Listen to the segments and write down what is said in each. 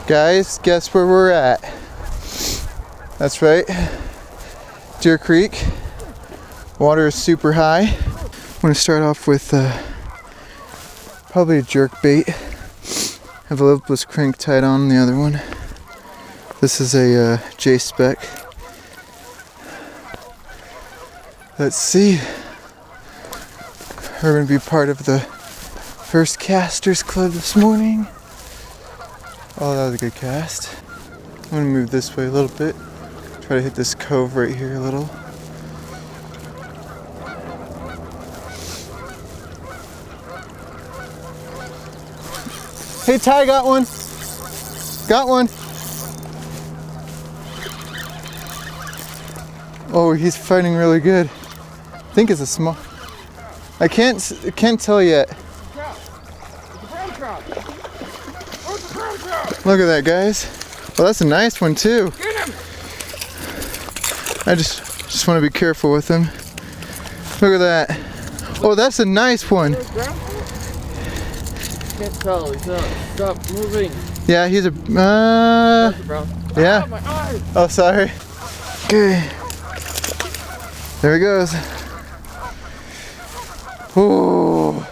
Guys, guess where we're at? That's right, Deer Creek. Water is super high. I'm gonna start off with probably a jerk bait. Have a lipless crank tied on the other one. This is a J-spec. Let's see. We're gonna be part of the first casters club this morning. Oh, that was a good cast. I'm gonna move this way a little bit. Try to hit this cove right here a little. Hey Ty, got one. Got one. Oh, he's fighting really good. I think it's a small. I can't tell yet. Look at that, guys. Well, that's a nice one too. I just want to be careful with him. Look at that. Oh, that's a nice one. Can't tell. He's stop moving. Yeah, he's a. Yeah. Oh, sorry. Okay. There he goes. Oh,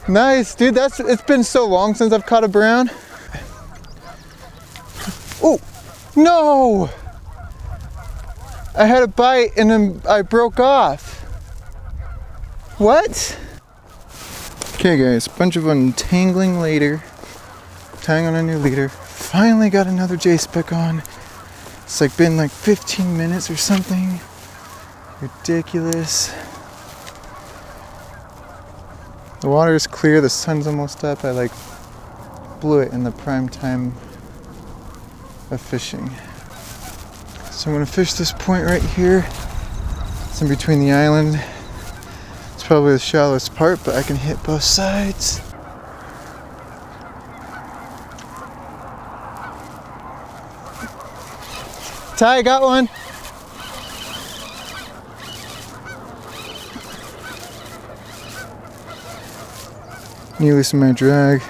nice, dude. It's been so long since I've caught a brown. Oh, no! I had a bite and then I broke off. What? Okay, guys, bunch of untangling later. Tying on a new leader. Finally got another J-spec on. It's like been like 15 minutes or something. Ridiculous. The water is clear, the sun's almost up. I like blew it in the prime time of fishing. So I'm gonna fish this point right here. It's in between the island. It's probably the shallowest part, but I can hit both sides. Ty, got one. Need to loosen my drag.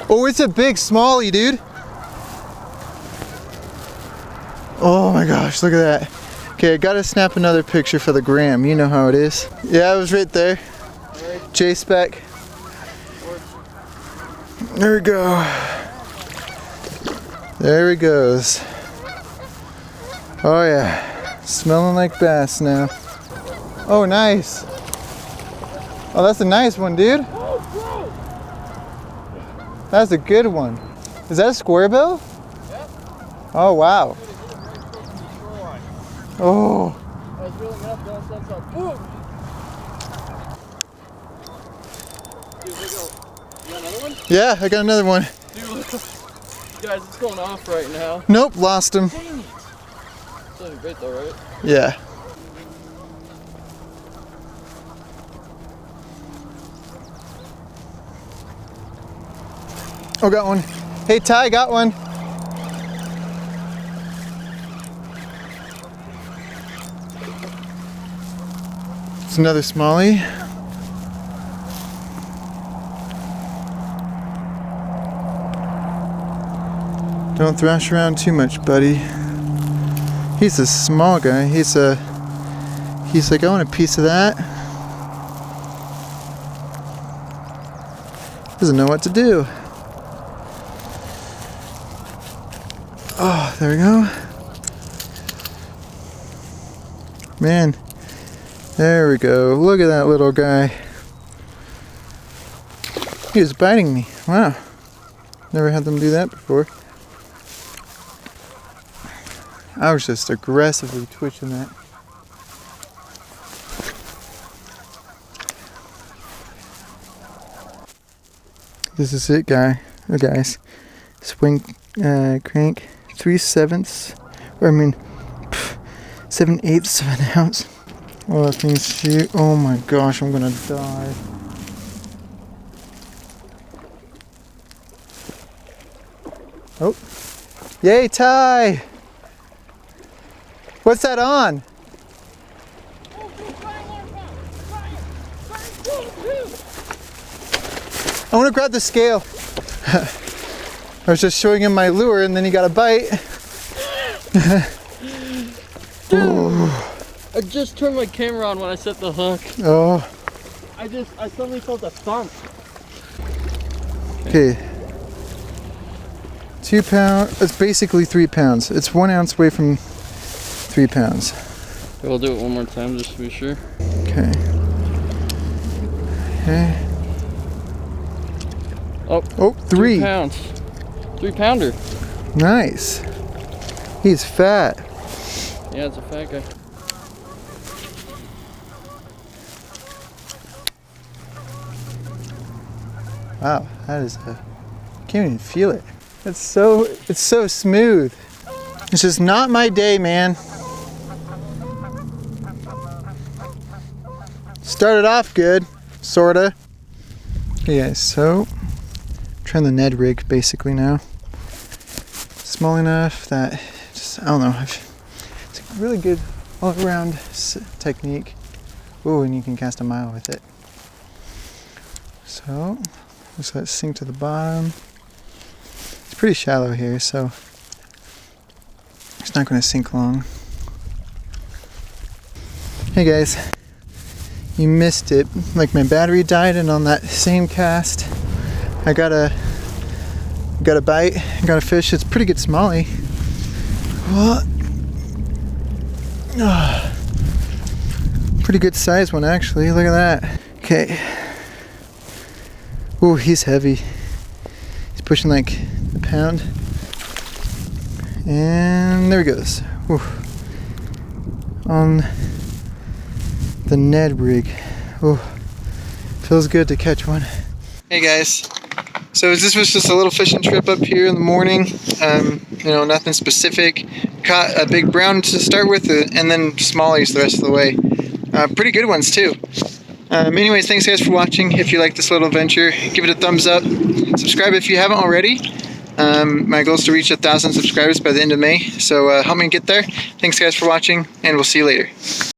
Oh, it's a big smallie, dude. Oh my gosh, look at that. Okay, I gotta snap another picture for the gram. You know how it is. Yeah, it was right there. J-spec. There we go. There he goes. Oh yeah, smelling like bass now. Oh, nice. Oh, that's a nice one, dude. That's a good one. Is that a square bill? Yeah. Oh, wow. Oh. I was reeling up, then I saw boom. Dude, look out. You got another one? Yeah, I got another one. Dude, look. Guys, it's going off right now. Nope, lost him. Dang it. Still great though, right? Yeah. Oh, got one. Hey, Ty, got one. It's another smallie. Don't thrash around too much, buddy. He's a small guy. He's like, I want a piece of that. Doesn't know what to do. Oh, there we go. Man, there we go. Look at that little guy. He was biting me. Wow. Never had them do that before. I was just aggressively twitching that. This is it, guys. Swing crank, 3/7, or I mean 7/8 of an ounce. Oh, that thing's shoot. Oh my gosh, I'm gonna die. Oh, yay, Ty! What's that on? I want to grab the scale. I was just showing him my lure and then he got a bite. I just turned my camera on when I set the hook. Oh. I suddenly felt a thump. Okay. 2 pounds, it's basically 3 pounds. It's 1 ounce away from 3 pounds. We'll do it one more time just to be sure. Okay. Okay. Oh, 3 pounds. 3 pounder. Nice. He's fat. Yeah, it's a fat guy. Wow, that is can't even feel it. It's so smooth. It's just not my day, man. Started off good, sorta. Okay guys, so trying the Ned rig basically now. Small enough that I don't know. It's a really good all-around technique. Ooh, and you can cast a mile with it. So just let it sink to the bottom. It's pretty shallow here, so it's not going to sink long. Hey guys, you missed it. Like my battery died, and on that same cast, I got a bite, got a fish. It's a pretty good smallie. What? Pretty good size one actually. Look at that. Okay. Ooh, he's heavy. He's pushing like a pound. And there he goes. Ooh. On the Ned rig. Ooh. Feels good to catch one. Hey guys. So this was just a little fishing trip up here in the morning. You know, nothing specific. Caught a big brown to start with, and then smallies the rest of the way. Pretty good ones too. Anyways, thanks guys for watching. If you like this little adventure, give it a thumbs up. Subscribe if you haven't already. My goal is to reach 1,000 subscribers by the end of May, so help me get there. Thanks guys for watching, and we'll see you later.